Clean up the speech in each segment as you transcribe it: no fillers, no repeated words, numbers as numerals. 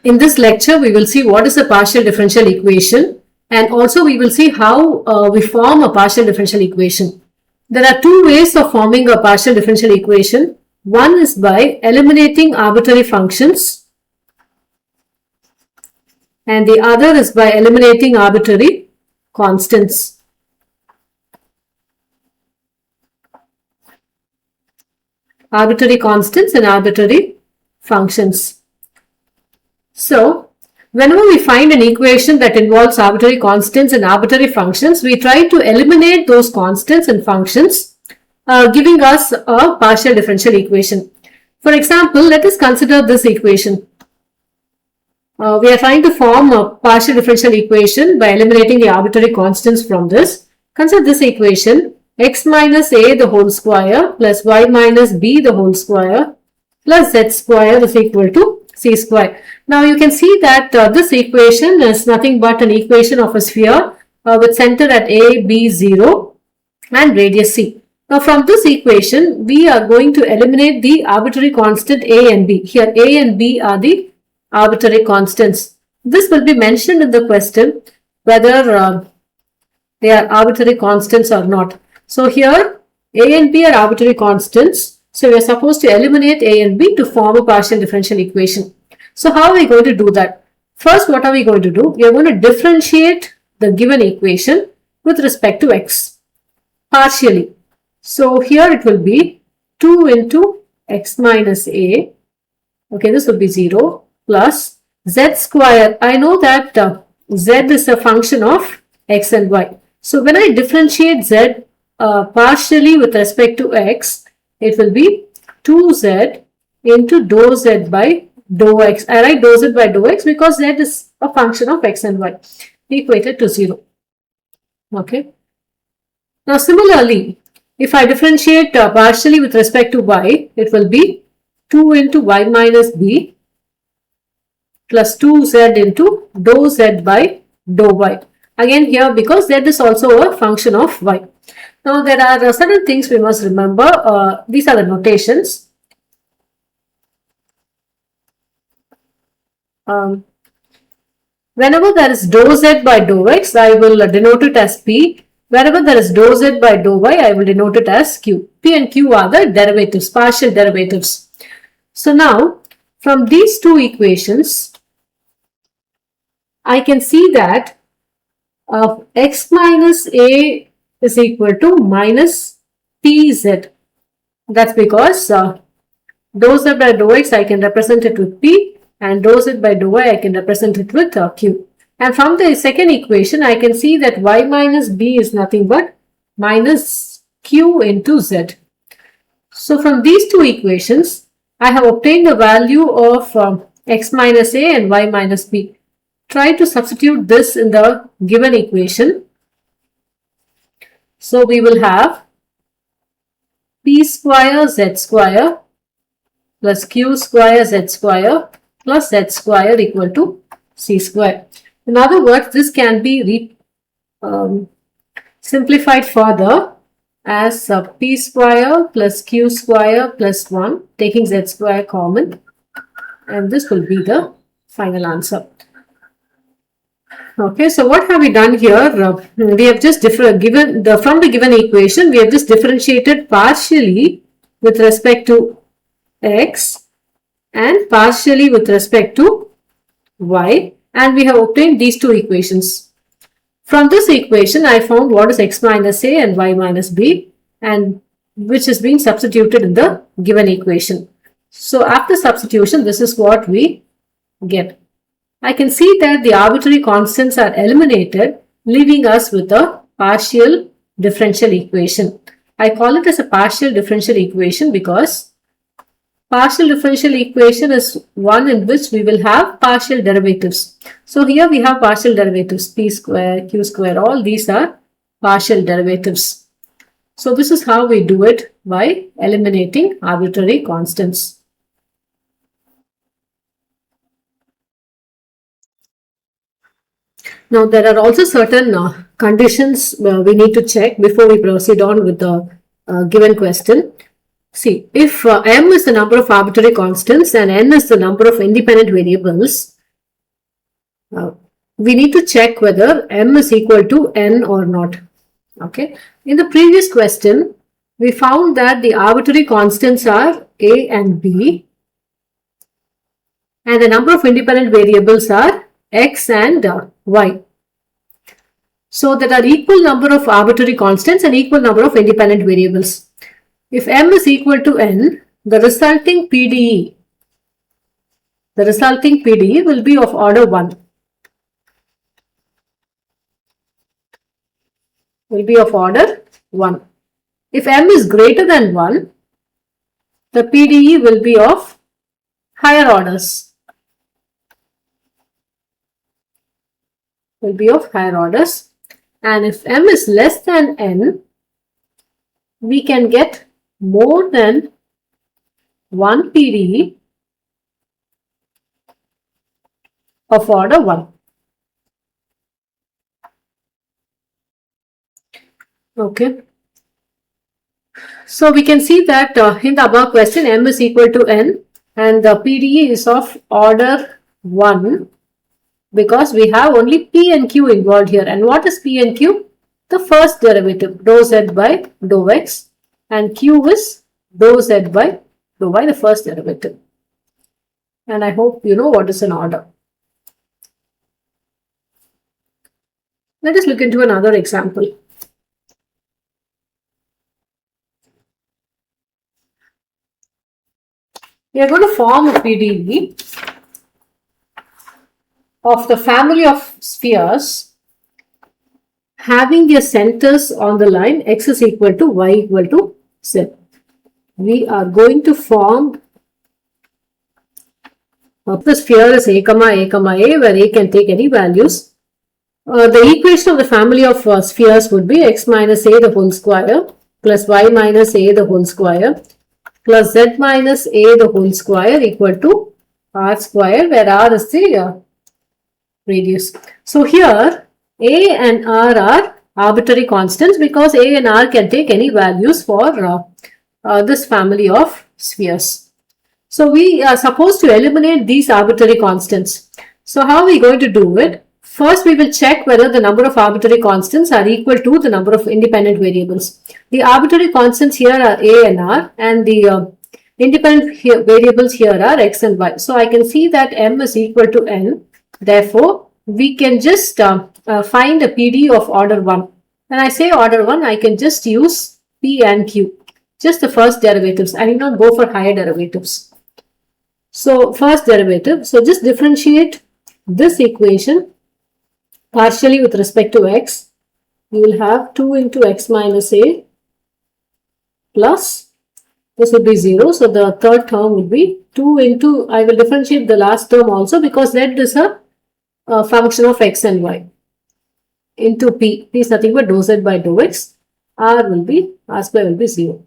In this lecture, we will see what is a partial differential equation, and also we will see how we form a partial differential equation. There are two ways of forming a partial differential equation. One is by eliminating arbitrary functions, and the other is by eliminating arbitrary constants. Arbitrary constants and arbitrary functions. So, whenever we find an equation that involves arbitrary constants and arbitrary functions, we try to eliminate those constants and functions, giving us a partial differential equation. For example, let us consider this equation. We are trying to form a partial differential equation by eliminating the arbitrary constants from this. Consider this equation: x minus a the whole square plus y minus b the whole square plus z square is equal to c square. Now you can see that this equation is nothing but an equation of a sphere with center at a, b, 0 and radius c. Now from this equation, we are going to eliminate the arbitrary constant a and b. Here a and b are the arbitrary constants. This will be mentioned in the question whether they are arbitrary constants or not. So here a and b are arbitrary constants. So we are supposed to eliminate a and b to form a partial differential equation. So how are we going to do that? First, what are we going to do? We are going to differentiate the given equation with respect to x partially. So here it will be 2 into x minus a. Okay, this will be 0 plus z square. I know that z is a function of x and y. So when I differentiate z partially with respect to x, it will be 2z into dou z by dou x. I write dou z by dou x because z is a function of x and y equated to 0. Okay. Now similarly, if I differentiate partially with respect to y, it will be 2 into y minus b plus 2z into dou z by dou y. Again here, because z is also a function of y. Now there are certain things we must remember. These are the notations. Whenever there is dou z by dou x, I will denote it as p. Wherever there is dou z by dou y, I will denote it as q. P and q are the derivatives, partial derivatives. So now, from these two equations, I can see that x minus a is equal to minus pz. That's because dou z by dou x I can represent it with p, and dou z by dou y I can represent it with q. And from the second equation, I can see that y minus b is nothing but minus q into z. So from these two equations, I have obtained the value of x minus a and y minus b. Try to substitute this in the given equation. So we will have p square z square plus q square z square plus z square equal to c square. In other words, this can be simplified further as p square plus q square plus 1, taking z square common, and this will be the final answer. Okay, so what have we done here? We have just from the given equation, we have just differentiated partially with respect to x and partially with respect to y, and we have obtained these two equations. From this equation, I found what is x minus a and y minus b, and which is being substituted in the given equation. So after substitution, this is what we get. I can see that the arbitrary constants are eliminated, leaving us with a partial differential equation. I call it as a partial differential equation because partial differential equation is one in which we will have partial derivatives. So here we have partial derivatives, p square, q square, all these are partial derivatives. So this is how we do it, by eliminating arbitrary constants. Now there are also certain conditions we need to check before we proceed on with the given question. See, if m is the number of arbitrary constants and n is the number of independent variables, we need to check whether m is equal to n or not. Okay. In the previous question, we found that the arbitrary constants are a and b, and the number of independent variables are x and y. So there are equal number of arbitrary constants and equal number of independent variables. If m is equal to n, the resulting PDE will be of order 1. If m is greater than 1, the PDE will be of higher orders. And if m is less than n, we can get more than 1 PDE of order 1. Okay. So we can see that in the above question, m is equal to n and the PDE is of order 1 because we have only p and q involved here. And what is p and q? The first derivative, dou z by dou x, and q is dou z by dou y, the first derivative. And I hope you know what is an order. Let us look into another example. We are going to form a PDE of the family of spheres having their centers on the line x is equal to y equal to z. We are going to form the sphere is a, where a can take any values. The equation of the family of spheres would be x minus a the whole square plus y minus a the whole square plus z minus a the whole square equal to r square, where r is the radius. So here a and r are arbitrary constants because a and r can take any values for this family of spheres. So we are supposed to eliminate these arbitrary constants. So how are we going to do it? First, we will check whether the number of arbitrary constants are equal to the number of independent variables. The arbitrary constants here are a and r, and the independent variables here are x and y. So I can see that m is equal to n. Therefore, we can just find a PD of order 1. When I say order 1, I can just use p and q, just the first derivatives. I need not go for higher derivatives. So first derivative, so just differentiate this equation partially with respect to x. You will have 2 into x minus a plus, this will be 0. So the third term will be 2 into, I will differentiate the last term also because z is a function of x and y, into p. P is nothing but dou z by dou x. R square will be 0.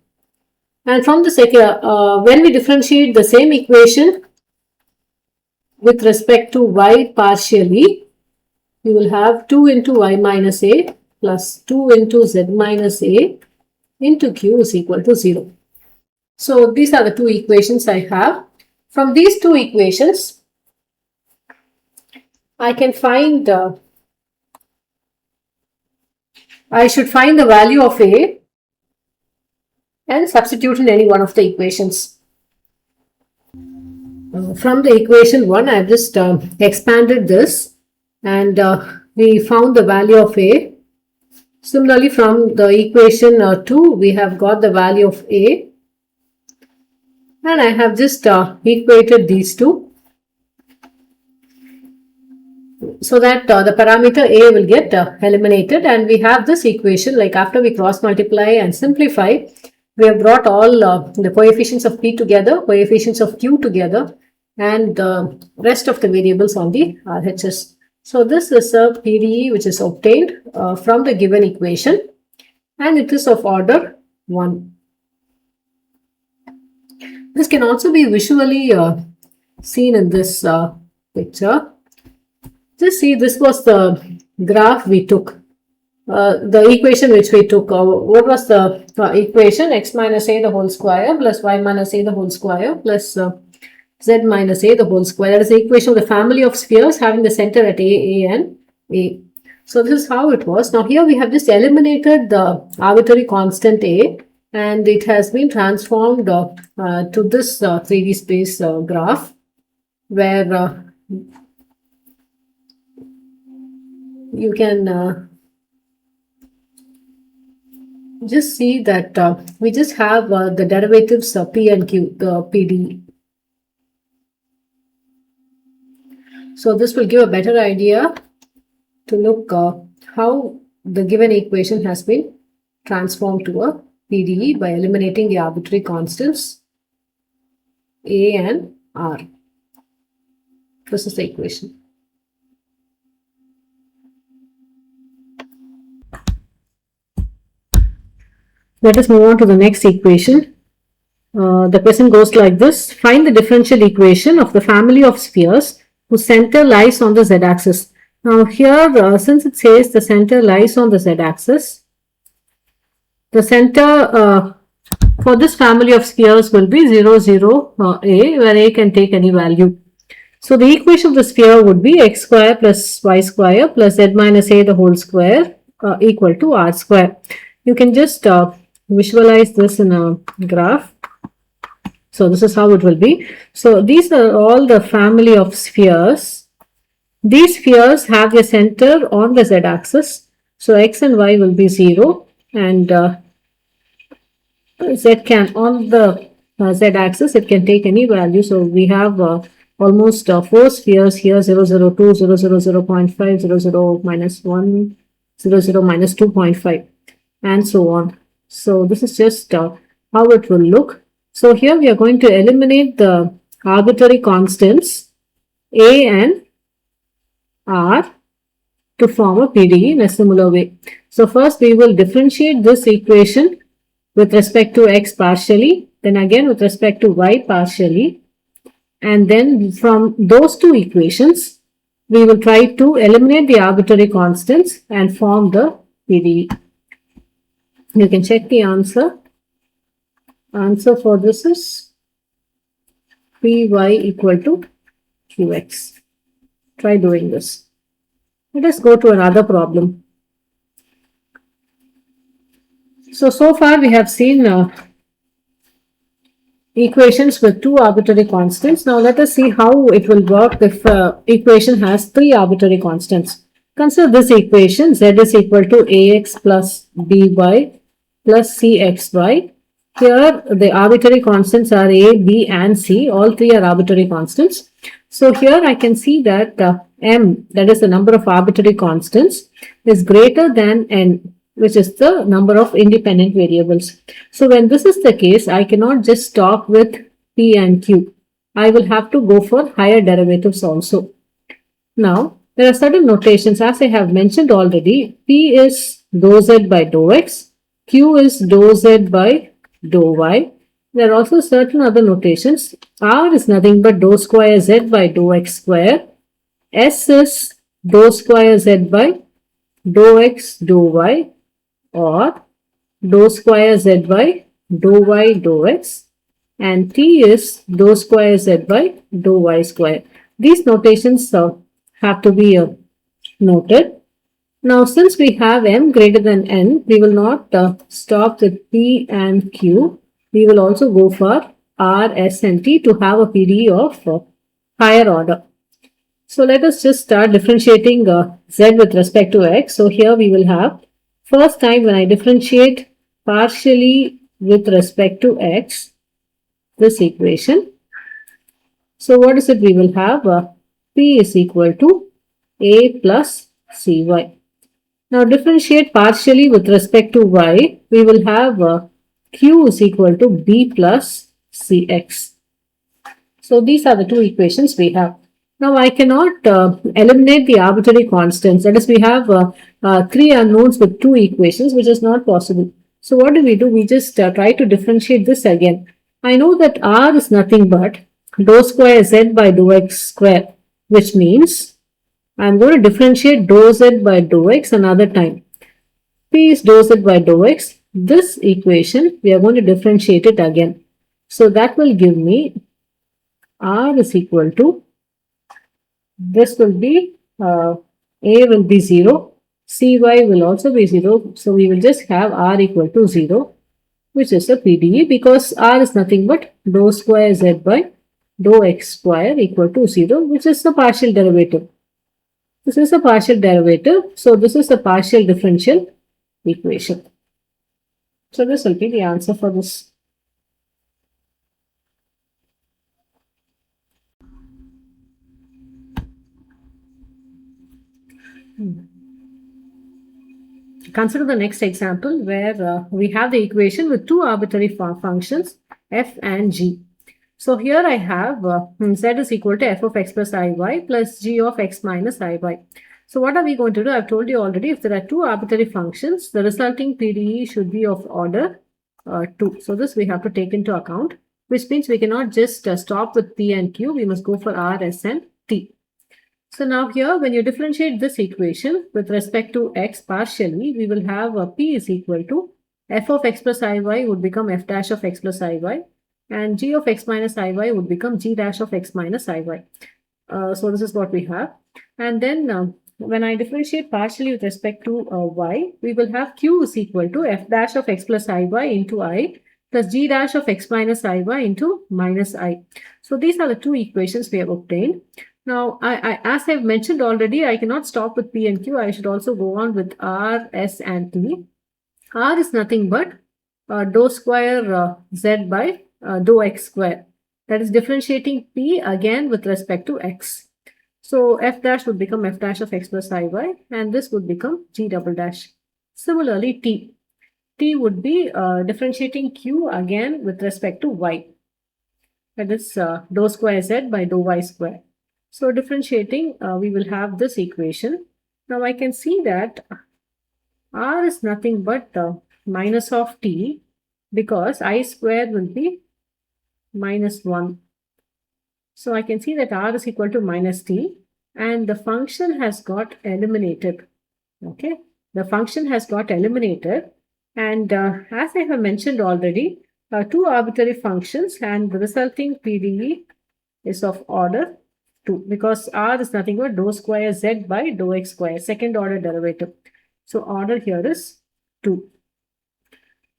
And from the second, when we differentiate the same equation with respect to y partially, you will have 2 into y minus a plus 2 into z minus a into q is equal to 0. So these are the two equations I have. From these two equations, I can find, I should find the value of a and substitute in any one of the equations. From the equation 1, I have just expanded this and we found the value of a. Similarly, from the equation 2, we have got the value of a, and I have just equated these two so that the parameter a will get eliminated, and we have this equation. Like after we cross multiply and simplify, we have brought all the coefficients of p together, coefficients of q together, and the rest of the variables on the RHS. So this is a PDE which is obtained from the given equation, and it is of order 1. This can also be visually seen in this picture. Just see, this was the graph we took, the equation which we took. What was the equation x minus a the whole square plus y minus a the whole square plus z minus a the whole square. That is the equation of the family of spheres having the center at a, and a. So this is how it was. Now here we have just eliminated the arbitrary constant a, and it has been transformed to this 3D space graph, where you can just see that we just have the derivatives p and q, the PD. So this will give a better idea to look how the given equation has been transformed to a PDE by eliminating the arbitrary constants a and r. This is the equation. Let us move on to the next equation. The question goes like this. Find the differential equation of the family of spheres whose center lies on the z-axis. Now here, since it says the center lies on the z-axis, the center for this family of spheres will be 0, 0, a, where a can take any value. So the equation of the sphere would be x square plus y square plus z minus a the whole square equal to r square. You can just visualize this in a graph. So this is how it will be. So these are all the family of spheres. These spheres have their center on the z-axis. So x and y will be 0, and z can, on the z-axis, it can take any value. So we have almost 4 spheres here, 0, 0, 2, 0, 0, 0, 0.5, 0, 0, minus 1, 0, 0, minus 2.5, and so on. So this is just how it will look. So here we are going to eliminate the arbitrary constants a and r to form a PDE in a similar way. So first we will differentiate this equation with respect to x partially, then again with respect to y partially, and then from those two equations we will try to eliminate the arbitrary constants and form the PDE. You can check the answer. Answer for this is Py equal to Qx. Try doing this. Let us go to another problem. So far we have seen equations with 2 arbitrary constants. Now let us see how it will work if equation has 3 arbitrary constants. Consider this equation. Z is equal to ax plus by plus cxy. Here the arbitrary constants are a, b and c. All 3 are arbitrary constants. So here I can see that m, that is the number of arbitrary constants, is greater than n, which is the number of independent variables. So when this is the case, I cannot just stop with p and q. I will have to go for higher derivatives also. Now there are certain notations, as I have mentioned already. P is dou z by dou x, q is dou z by dou y. There are also certain other notations. R is nothing but dou square z by dou x square. S is dou square z by dou x dou y, or dou square z by dou y dou x, and T is dou square z by dou y square. These notations have to be noted. Now since we have m greater than n, we will not stop with p and q. We will also go for r, s and t to have a PDE of higher order. So let us just start differentiating z with respect to x. So here we will have, first time when I differentiate partially with respect to x, this equation. So what is it we will have? P is equal to a plus cy. Now differentiate partially with respect to y, we will have q is equal to b plus cx. So these are the 2 equations we have. Now I cannot eliminate the arbitrary constants. That is, we have 3 unknowns with 2 equations, which is not possible. So what do? We just try to differentiate this again. I know that r is nothing but dou square z by dou x square, which means I am going to differentiate dou z by dou x another time. P is dou z by dou x. this equation, we are going to differentiate it again. So that will give me R is equal to, this will be, A will be 0, Cy will also be 0. So we will just have R equal to 0, which is a PDE, because R is nothing but dou square Z by dou X square equal to 0, which is the partial derivative. This is a partial derivative. So this is a partial differential equation. So this will be the answer for this. Consider the next example where we have the equation with two arbitrary functions f and g. So here I have z is equal to f of x plus iy plus g of x minus iy. So what are we going to do? I've told you already, if there are two arbitrary functions, the resulting PDE should be of order 2. So this we have to take into account, which means we cannot just stop with p and q. We must go for r, s and t. So now here, when you differentiate this equation with respect to x partially, we will have p is equal to f of x plus iy would become f dash of x plus iy, and g of x minus iy would become g dash of x minus iy. So this is what we have. And then when I differentiate partially with respect to y, we will have q is equal to f dash of x plus iy into I plus g dash of x minus iy into minus I. So these are the two equations we have obtained. Now, as I've mentioned already, I cannot stop with P and Q. I should also go on with R, S and T. R is nothing but dou square Z by dou X square. That is differentiating P again with respect to X. So F dash would become F dash of X plus Iy, and this would become G double dash. Similarly, T. T would be differentiating Q again with respect to Y. That is dou square Z by dou Y square. So differentiating, we will have this equation. Now I can see that R is nothing but minus of t, because I square will be minus 1. So I can see that R is equal to minus t, and the function has got eliminated. Okay, the function has got eliminated, and as I have mentioned already, two arbitrary functions, and the resulting PDE is of order 2, because R is nothing but dou square Z by dou X square, second order derivative. So order here is 2.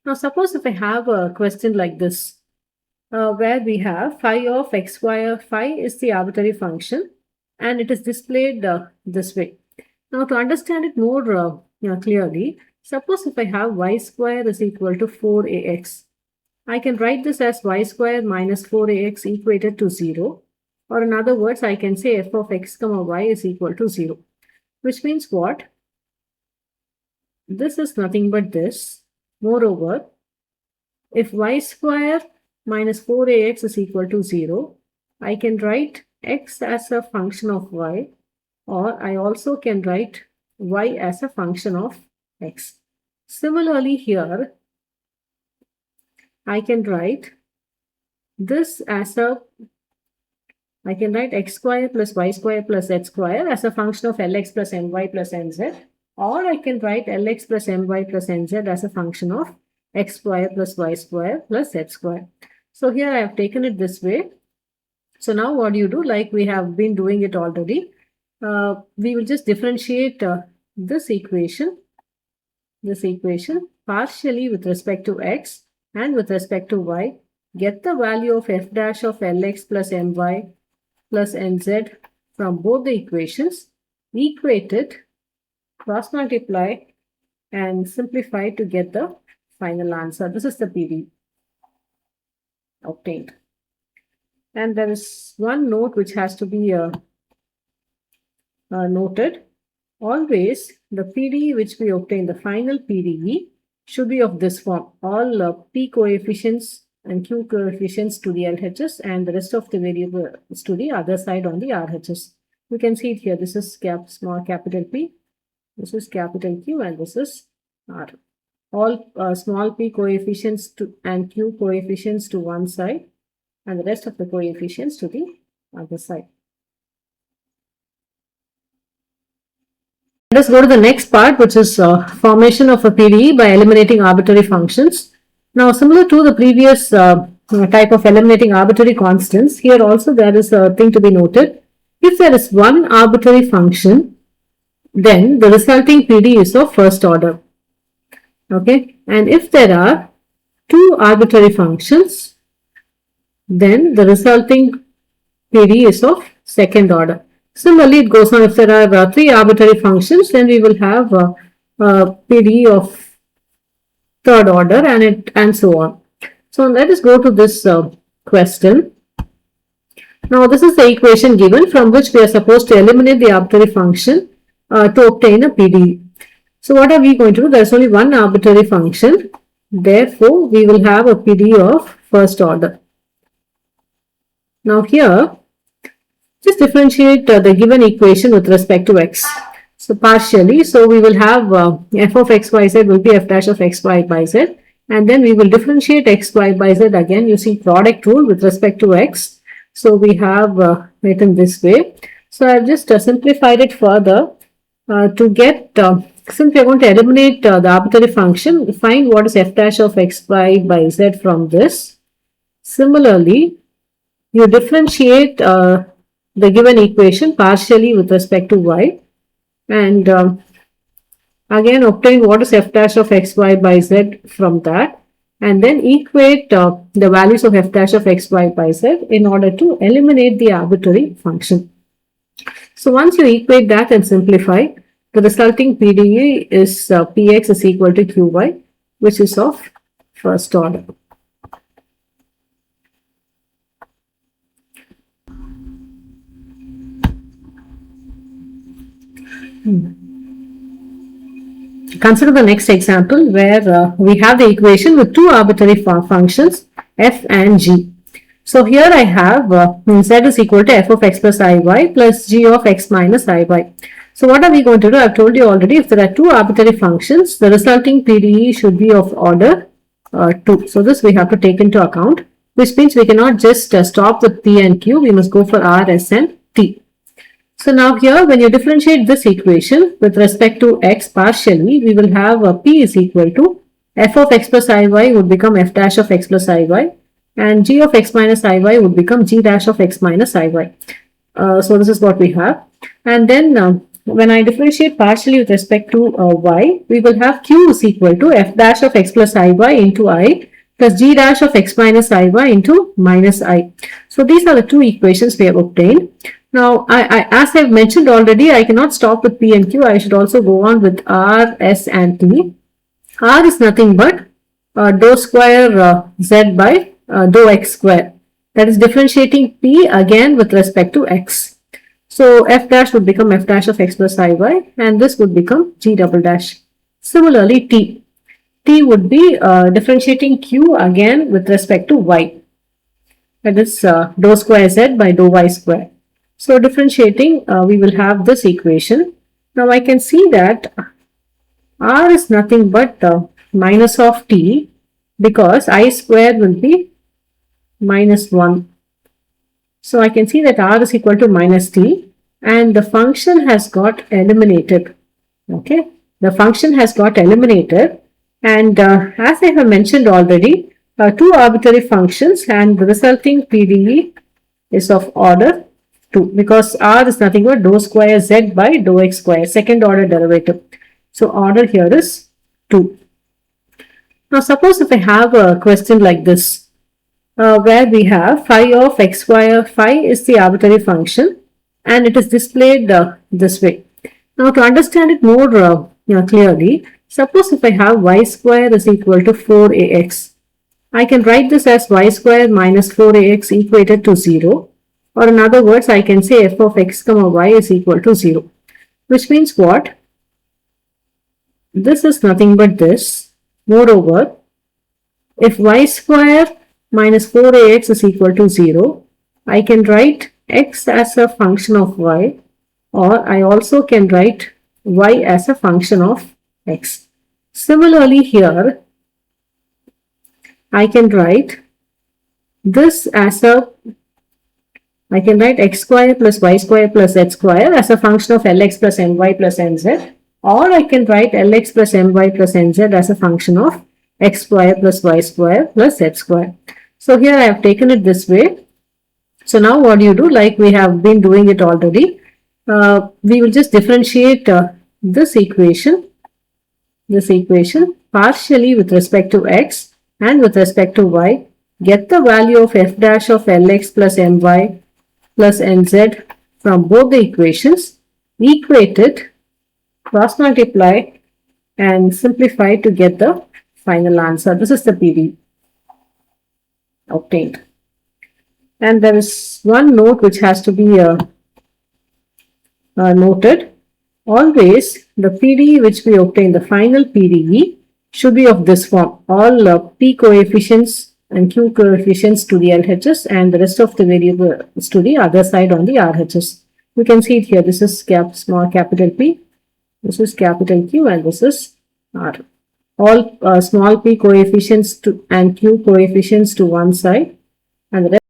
Now suppose if I have a question like this, where we have phi of x square. Phi is the arbitrary function, and it is displayed this way. Now to understand it more clearly, suppose if I have y square is equal to 4ax. I can write this as y square minus 4ax equated to 0. Or in other words, I can say f of x comma y is equal to 0. Which means what? This is nothing but this. Moreover, if y square minus 4ax is equal to 0, I can write x as a function of y, or I also can write y as a function of x. Similarly here, I can write this as I can write x square plus y square plus z square as a function of lx plus my plus nz, or I can write lx plus my plus nz as a function of x square plus y square plus z square. So here I have taken it this way. So now what do you do? Like we have been doing it already. We will just differentiate this equation partially with respect to x and with respect to y. Get the value of f dash of lx plus my plus nz from both the equations, equate it, cross multiply, and simplify to get the final answer. This is the PDE obtained. And there is one note which has to be noted. Always the PDE which we obtain, the final PDE, should be of this form. All p coefficients and q coefficients to the LHS, and the rest of the variables to the other side on the RHS. You can see it here. This is small capital P, this is capital Q, and this is R. All small p coefficients to and q coefficients to one side, and the rest of the coefficients to the other side. Let's go to the next part, which is formation of a PDE by eliminating arbitrary functions. Now, similar to the previous type of eliminating arbitrary constants, here also there is a thing to be noted. If there is one arbitrary function, then the resulting PDE is of first order. Okay, and if there are two arbitrary functions, then the resulting PDE is of second order. Similarly, it goes on. If there are three arbitrary functions, then we will have a PDE of third order, and so on. So let us go to this question. Now, this is the equation given from which we are supposed to eliminate the arbitrary function to obtain a PDE. So what are we going to do? There is only one arbitrary function. Therefore, we will have a PDE of first order. Now here, just differentiate the given equation with respect to x. So partially, so we will have f of x y z will be f dash of x y by z, and then we will differentiate x y by z again using product rule with respect to x. So we have written this way. So I have just simplified it further to get, since we are going to eliminate the arbitrary function, find what is f dash of x y by z from this. Similarly, you differentiate the given equation partially with respect to y, and again obtain what is f dash of x y by z from that, and then equate the values of f dash of x y by z in order to eliminate the arbitrary function. So once you equate that and simplify, the resulting PDE is Px is equal to Qy, which is of first order. Consider the next example where we have the equation with two arbitrary functions f and g. So here I have z is equal to f of x plus iy plus g of x minus iy. So what are we going to do? I have told you already, if there are two arbitrary functions, the resulting PDE should be of order 2. So this we have to take into account, which means we cannot just stop with p and q. We must go for r, s and t. So now here, when you differentiate this equation with respect to x partially, we will have p is equal to f of x plus iy would become f dash of x plus iy, and g of x minus iy would become g dash of x minus iy. So this is what we have. And then when I differentiate partially with respect to y, we will have q is equal to f dash of x plus iy into I plus g dash of x minus iy into minus I. So these are the two equations we have obtained. Now, as I have mentioned already, I cannot stop with p and q. I should also go on with r, s and t. R is nothing but dou square z by dou x square. That is differentiating p again with respect to x. So f dash would become f dash of x plus iy, and this would become g double dash. Similarly, t would be differentiating q again with respect to y. That is dou square z by dou y square. So differentiating, we will have this equation. Now I can see that r is nothing but minus of t, because I square will be minus 1. So I can see that r is equal to minus t, and the function has got eliminated. Okay, the function has got eliminated, and as I have mentioned already, two arbitrary functions, and the resulting PDE is of order 2, because r is nothing but dou square z by dou x square, second order derivative. So order here is 2. Now suppose if I have a question like this, where we have phi of x square. Phi is the arbitrary function, and it is displayed this way. Now to understand it more clearly, suppose if I have y square is equal to 4ax. I can write this as y square minus 4ax equated to 0. Or in other words, I can say f of x comma y is equal to 0. Which means what? This is nothing but this. Moreover, if y square minus 4ax is equal to 0, I can write x as a function of y, or I also can write y as a function of x. Similarly here, I can write this as I can write x square plus y square plus z square as a function of lx plus ny plus nz, or I can write Lx plus My plus Nz as a function of x square plus y square plus z square. So here I have taken it this way. So now what do you do? Like we have been doing it already. We will just differentiate this equation partially with respect to x and with respect to y. Get the value of f dash of Lx plus My plus Nz from both the equations. Equate it, cross multiply and simplify to get the final answer. This is the PDE obtained. And there is one note which has to be noted. Always the PDE which we obtain, the final PDE, should be of this form. All P coefficients and Q coefficients to the LHS and the rest of the variables to the other side on the RHS. You can see it here. This is small capital P, this is capital Q, and this is R. All small p coefficients to and Q coefficients to one side, and the rest